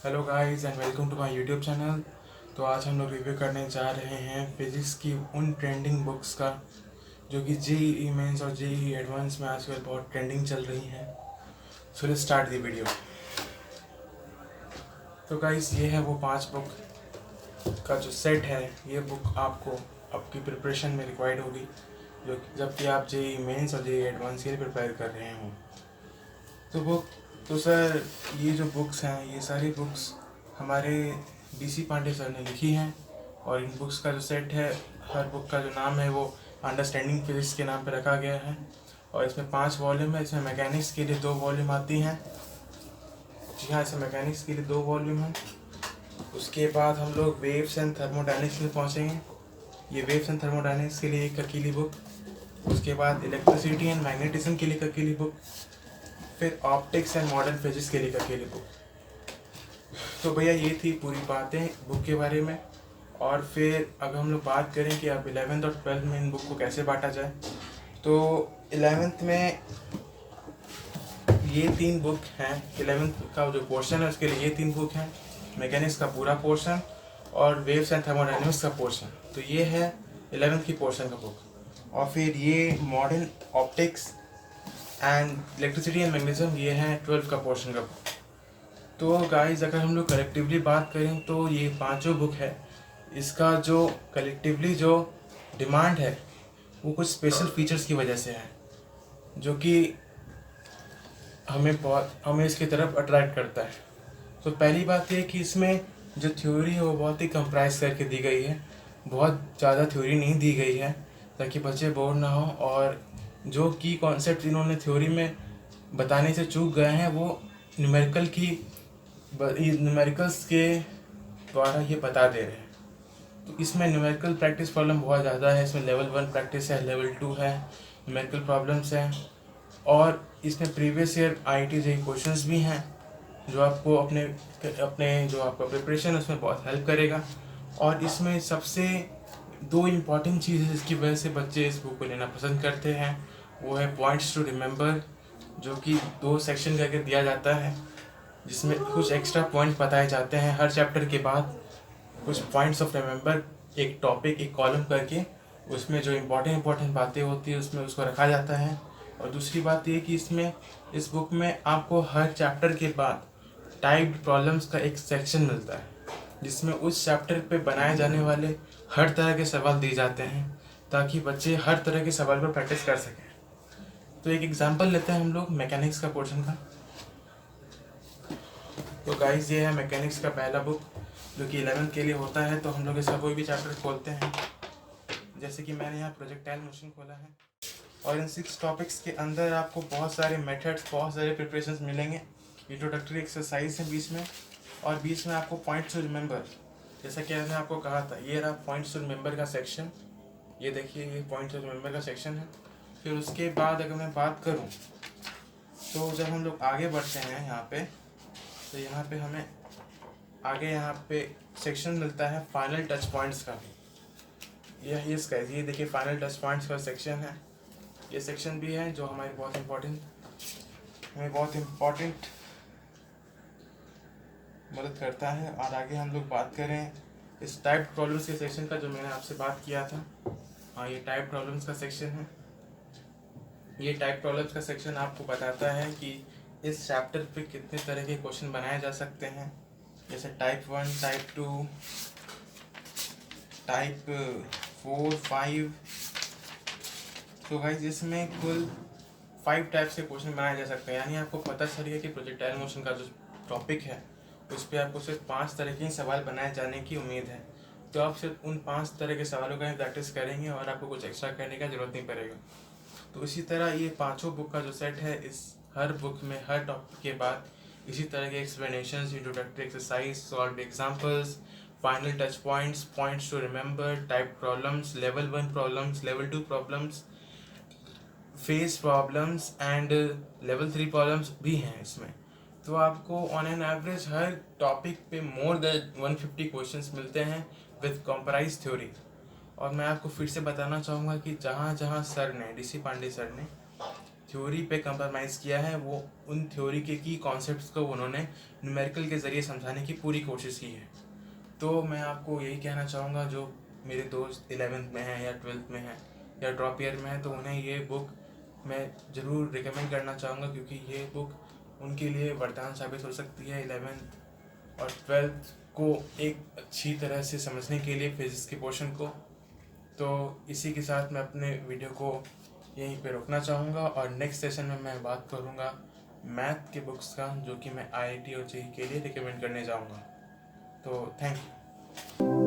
Hello guys and welcome to my YouTube channel. तो आज हम लोग रिव्यू करने जा रहे हैं फिज़िक्स की उन ट्रेंडिंग बुक्स का जो कि जेईई मेंस और जेईई एडवांस में आजकल बहुत ट्रेंडिंग चल रही हैं। So let's start the video. तो गाइस ये है वो 5 बुक का जो सेट है। ये बुक आपको आपकी प्रिपरेशन में रिक्वायर्ड होगी जो जबकि आप जेईई मेंस और जेईई एडवांस के लिए प्रिपेयर कर रहे हों। तो सर ये जो बुक्स हैं ये सारी बुक्स हमारे डीसी पांडे सर ने लिखी हैं और इन बुक्स का जो सेट है, हर बुक का जो नाम है वो अंडरस्टैंडिंग फिजिक्स के नाम पर रखा गया है और इसमें 5 वॉल्यूम है। इसमें मैकेनिक्स के लिए 2 वॉल्यूम आती हैं। जी हाँ, इसमें मैकेनिक्स के लिए 2 वॉल्यूम हैं। उसके बाद हम लोग वेव्स एंड थर्मोडायनेमिक्स में पहुँचेंगे। ये वेव्स एंड थर्मोडायनेमिक्स के लिए एक अकेली बुक। उसके बाद इलेक्ट्रिसिटी एंड मैग्नेटिज्म के लिए एक अकेली बुक। फिर ऑप्टिक्स एंड मॉडर्न फिजिक्स के लिए एक अकेली बुक। तो भैया ये थी पूरी बातें बुक के बारे में। और फिर अगर हम लोग बात करें कि अब 11th और 12th में इन बुक को कैसे बांटा जाए, तो 11th में ये 3 बुक हैं। 11th का जो पोर्शन है उसके लिए ये 3 बुक हैं, मैकेनिक्स का पूरा पोर्शन और वेव्स एंड थर्मोडायनेमिक्स का पोर्शन। तो ये है 11th की पोर्शन का बुक। और फिर ये modern optics and electricity and magnetism ये है 12th का पोर्शन का बुक। तो गाइस अगर हम लोग कलेक्टिवली बात करें तो ये 5 बुक है, इसका जो कलेक्टिवली जो डिमांड है वो कुछ स्पेशल फीचर्स की वजह से है जो कि हमें इसकी तरफ अट्रैक्ट करता है। तो पहली बात ये कि इसमें जो थ्योरी है वो बहुत ही कंप्राइज करके दी गई है, बहुत ज़्यादा थ्योरी नहीं दी गई है ताकि बच्चे बोर ना हो। और जो की कॉन्सेप्ट इन्होंने थ्योरी में बताने से चूक गए हैं वो न्यूमेरिकल्स के द्वारा ये बता दे रहे हैं। तो इसमें न्यूमेरिकल प्रैक्टिस प्रॉब्लम बहुत ज़्यादा है। इसमें लेवल 1 प्रैक्टिस है, लेवल 2 है, न्यूमेरिकल प्रॉब्लम्स हैं और इसमें previous year IIT JEE questions भी हैं जो आपको अपने अपने जो आपका प्रिपरेशन है उसमें बहुत हेल्प करेगा। और इसमें सबसे 2 इम्पॉर्टेंट चीज़ें जिसकी वजह से बच्चे इस बुक को लेना पसंद करते हैं वो है पॉइंट्स टू रिमेंबर, जो कि 2 सेक्शन करके दिया जाता है जिसमें कुछ एक्स्ट्रा पॉइंट बताए जाते हैं हर चैप्टर के बाद। कुछ पॉइंट्स ऑफ रिमेंबर, एक टॉपिक एक कॉलम करके उसमें जो इम्पोर्टेंट बातें होती है उसमें उसको रखा जाता है। और दूसरी बात ये कि इस बुक में आपको हर चैप्टर के बाद टाइप्ड प्रॉब्लम्स का एक सेक्शन मिलता है जिसमें उस चैप्टर पे बनाए जाने वाले हर तरह के सवाल दिए जाते हैं ताकि बच्चे हर तरह के सवाल पर प्रैक्टिस कर सकें। तो एक एग्जांपल लेते हैं हम लोग मैकेनिक्स का पोर्शन का। तो गाइस ये है मैकेनिक्स का पहला बुक जो कि 11th के लिए होता है। तो हम लोग इसका कोई भी चैप्टर खोलते हैं, जैसे कि मैंने यहाँ प्रोजेक्टाइल मोशन खोला है और इन 6 टॉपिक्स के अंदर आपको बहुत सारे मेथड्स, बहुत सारे प्रिपरेशंस मिलेंगे। इंट्रोडक्टरी एक्सरसाइज है बीच में और बीच में आपको पॉइंट्स टू रिमेंबर, जैसा कि मैंने आपको कहा था ये रहा पॉइंट्स टू रिमेंबर का सेक्शन। ये देखिए ये पॉइंट्स टू रिमेंबर का सेक्शन है। फिर उसके बाद अगर मैं बात करूँ तो जब हम लोग आगे बढ़ते हैं यहाँ पे, तो यहाँ पे हमें आगे यहाँ पे सेक्शन मिलता है फाइनल टच पॉइंट्स का भी। ये देखिए फाइनल टच पॉइंट्स का सेक्शन है। ये सेक्शन भी है जो हमें बहुत इम्पोर्टेंट मदद करता है। और आगे हम लोग बात करें इस टाइप प्रॉब्लम्स के सेक्शन का जो मैंने आपसे बात किया था। हाँ, ये टाइप प्रॉब्लम्स का सेक्शन है। ये टाइप प्रॉब्लम्स का सेक्शन आपको बताता है कि इस चैप्टर पे कितने तरह के क्वेश्चन बनाए जा सकते हैं, जैसे टाइप 1, टाइप 2, टाइप 4, 5। तो गाइस इसमें कुल 5 टाइप्स के क्वेश्चन बनाए जा सकते हैं। यानी आपको पता चल गया कि प्रोजेक्टाइल मोशन का जो टॉपिक है उस पर आपको सिर्फ 5 तरह के सवाल बनाए जाने की उम्मीद है। तो आप सिर्फ उन 5 तरह के सवालों का ही प्रैक्टिस करेंगे और आपको कुछ एक्स्ट्रा करने का जरूरत नहीं पड़ेगा। तो इसी तरह ये 5 बुक का जो सेट है, इस हर बुक में हर टॉपिक के बाद इसी तरह के explanations, introductory exercise, solve examples, final touch points, points to remember, type problems, level 1 problems, level 2 problems, face problems and level 3 problems भी हैं इसमें। तो आपको ऑन एन एवरेज हर टॉपिक पे मोर देन 150 क्वेश्चंस मिलते हैं विद कंप्राइज थ्योरी। और मैं आपको फिर से बताना चाहूँगा कि जहाँ जहाँ सर ने, डीसी पांडे सर ने थ्योरी पे कंप्रोमाइज़ किया है, वो उन थ्योरी के की कॉन्सेप्ट्स को उन्होंने न्यूमेरिकल के ज़रिए समझाने की पूरी कोशिश की है। तो मैं आपको यही कहना चाहूँगा, जो मेरे दोस्त 11th में हैं या 12th में हैं या ड्रॉप ईयर में हैं, तो उन्हें ये बुक मैं ज़रूर रिकमेंड करना चाहूँगा, क्योंकि ये बुक उनके लिए वरदान साबित हो सकती है 11th और 12th को एक अच्छी तरह से समझने के लिए, फिज़िक्स के पोर्शन को। तो इसी के साथ मैं अपने वीडियो को यहीं पे रोकना चाहूँगा और नेक्स्ट सेशन में मैं बात करूँगा मैथ के बुक्स का, जो कि मैं IIT और JEE के लिए रिकमेंड करने जाऊँगा। तो थैंक यू।